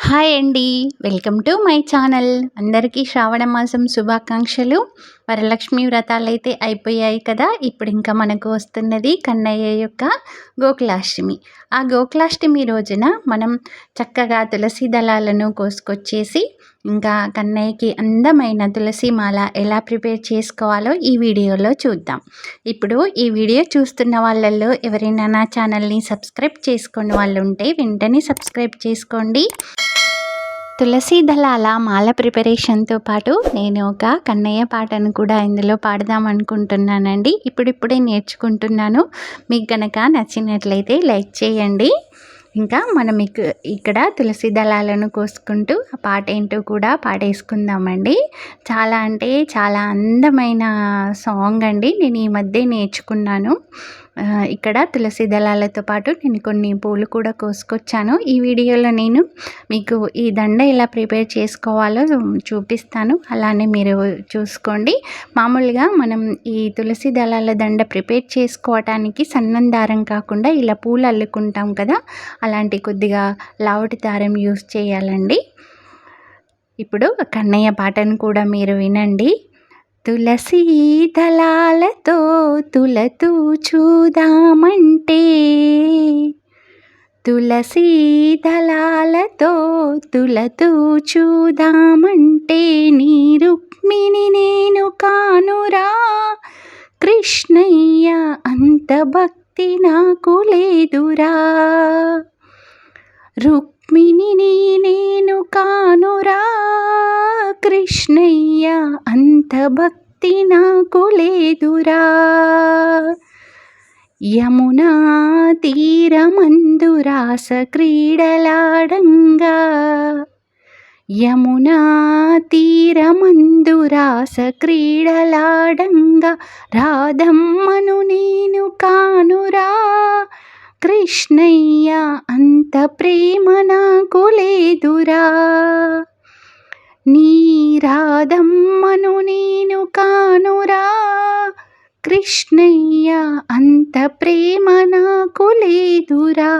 Hi అండి. Welcome to my channel. అందరికీ శ్రావణ మాసం శుభాకాంక్షలు. వరలక్ష్మి వ్రతాలైతే అయిపోయాయి కదా. ఇప్పుడు ఇంకా మనకు వస్తున్నది కన్నయ్య యొక్క గోకులాష్టమి. ఆ గోకులాష్టమి రోజున మనం చక్కగా తులసి దళాలను కోసుకొచ్చేసి ఇంకా కన్నయ్యకి అందమైన తులసి మాల ఎలా ప్రిపేర్ చేసుకోవాలో ఈ వీడియోలో చూద్దాం. ఇప్పుడు ఈ వీడియో చూస్తున్న వాళ్ళల్లో ఎవరైనా నా ఛానల్ని సబ్స్క్రైబ్ చేసుకున్న వాళ్ళు ఉంటే వెంటనే సబ్స్క్రైబ్ చేసుకోండి. తులసి దళాల మాల ప్రిపరేషన్తో పాటు నేను ఒక కన్నయ్య పాటను కూడా ఇందులో పాడదాం అనుకుంటున్నానండి. ఇప్పుడిప్పుడే నేర్చుకుంటున్నాను. మీకు కనుక నచ్చినట్లయితే లైక్ చేయండి. ఇంకా మనం ఇక్కడ తులసి దళాలను కోసుకుంటూ ఆ పాట ఏంటో కూడా పాడేసుకుందామండి. చాలా అంటే చాలా అందమైన సాంగ్ అండి. నేను ఈ మధ్య నేర్చుకున్నాను. ఇక్కడ తులసి దళాలతో పాటు నేను కొన్ని పూలు కూడా కోసుకొచ్చాను. ఈ వీడియోలో నేను మీకు ఈ దండ ఎలా ప్రిపేర్ చేసుకోవాలో చూపిస్తాను. అలానే మీరు చూసుకోండి. మామూలుగా మనం ఈ తులసి దళాల దండ ప్రిపేర్ చేసుకోవటానికి సన్నం దారం కాకుండా ఇలా పూలు అల్లుకుంటాం కదా, అలాంటి కొద్దిగా లావుటి దారం యూస్ చేయాలండి. ఇప్పుడు కన్నయ్య పాటను కూడా మీరు వినండి. తులసీ దళాలతో తులతూ చూదామంటే, తులసీ దళాలతో తులతూ చూదామంటే, నీ రుక్మిణి నేను కానురా కృష్ణయ్య, అంత భక్తి నాకు లేదురా. రుక్మిణిని నేను కానురా కృష్ణయ్య, అంత భక్తి నాకు లేదురా. యమునా తీరమందు రాస క్రీడలాడంగా, యమునా తీరమందు రాస క్రీడలాడంగా, రాధమ్మను నేను కానురా కృష్ణయ్య, అంత ప్రేమ నాకు లేదురా. నీ రాధమ్మను నేను కానురా కృష్ణయ్య, అంత ప్రేమ నాకు లేదురా.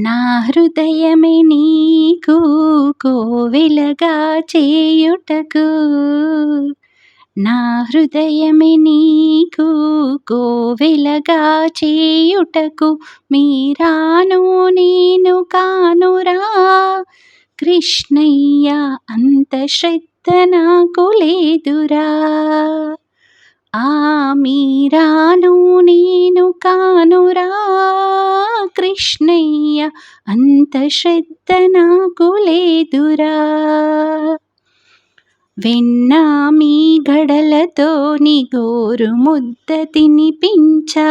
నా హృదయమే నీకు కోవెలగా చేయుటకు, నా హృదయమే నీకు కోవెలగా చేయుటకు, మీరాను నేను కానురా కృష్ణయ్య, అంత శ్రద్ధ నాకు లేదురా. ఆ మీరాను నేను కానురా కృష్ణయ్య, అంత శ్రద్ధ నాకు లేదురా. వెన్న మీ గడలతో నీ గోరు ముద్ద తినిపించా,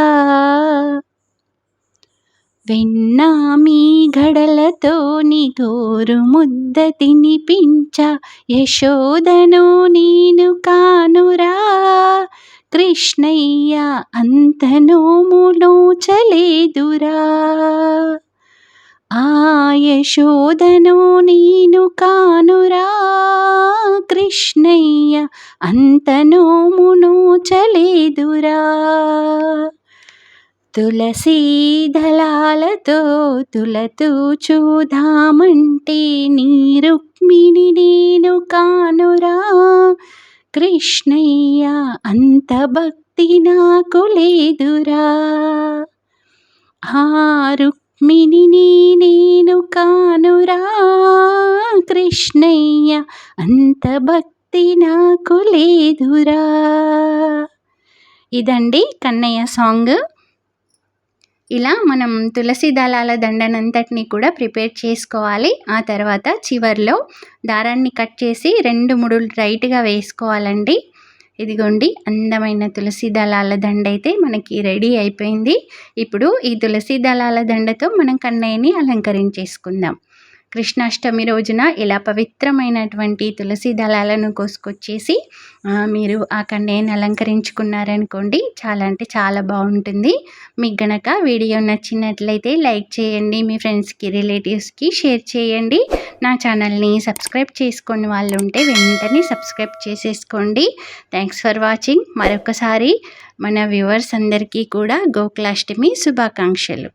వెన్న మీ గడలతో నీ గోరు ముద్ద తినిపించా, యశోదను నేను కానురా కృష్ణయ్య, అంత నోము నోచలేదురా. ఆ యశోదను నేను కానురా కృష్ణయ్య, అంత నోము నోచలేదురా. తులసీ దళాలతో తులతూ చూదామంటే, నీ రుక్మిణి నేను కానురా కృష్ణయ్య, అంత భక్తి నాకు లేదురా. ఆ రుక్మిణిని నేను కానురా కృష్ణయ్య, అంత భక్తి నాకు లేదురా. ఇదండి కన్నయ్య సాంగ్. ఇలా మనం తులసి దళాల దండనంతటిని కూడా ప్రిపేర్ చేసుకోవాలి. ఆ తర్వాత చివర్లో దారాన్ని కట్ చేసి 2 ముడులు రైట్గా వేసుకోవాలండి. ఇదిగోండి అందమైన తులసి దళాల దండ అయితే మనకి రెడీ అయిపోయింది. ఇప్పుడు ఈ తులసి దళాల దండతో మనం కన్నయ్యని అలంకరించేసుకుందాం. కృష్ణాష్టమి రోజున ఇలా పవిత్రమైనటువంటి తులసి దళాలను కోసుకొచ్చేసి మీరు ఆ కన్నయ్యని అలంకరించుకున్నారనుకోండి, చాలా అంటే చాలా బాగుంటుంది. మీకు గనక వీడియో నచ్చినట్లయితే లైక్ చేయండి, మీ ఫ్రెండ్స్కి రిలేటివ్స్కి షేర్ చేయండి. నా ఛానల్ని సబ్స్క్రైబ్ చేసుకుని వాళ్ళు ఉంటే వెంటనే సబ్స్క్రైబ్ చేసేసుకోండి. Thanks for watching. మరొకసారి మన వ్యూవర్స్ అందరికీ కూడా గోకులాష్టమి శుభాకాంక్షలు.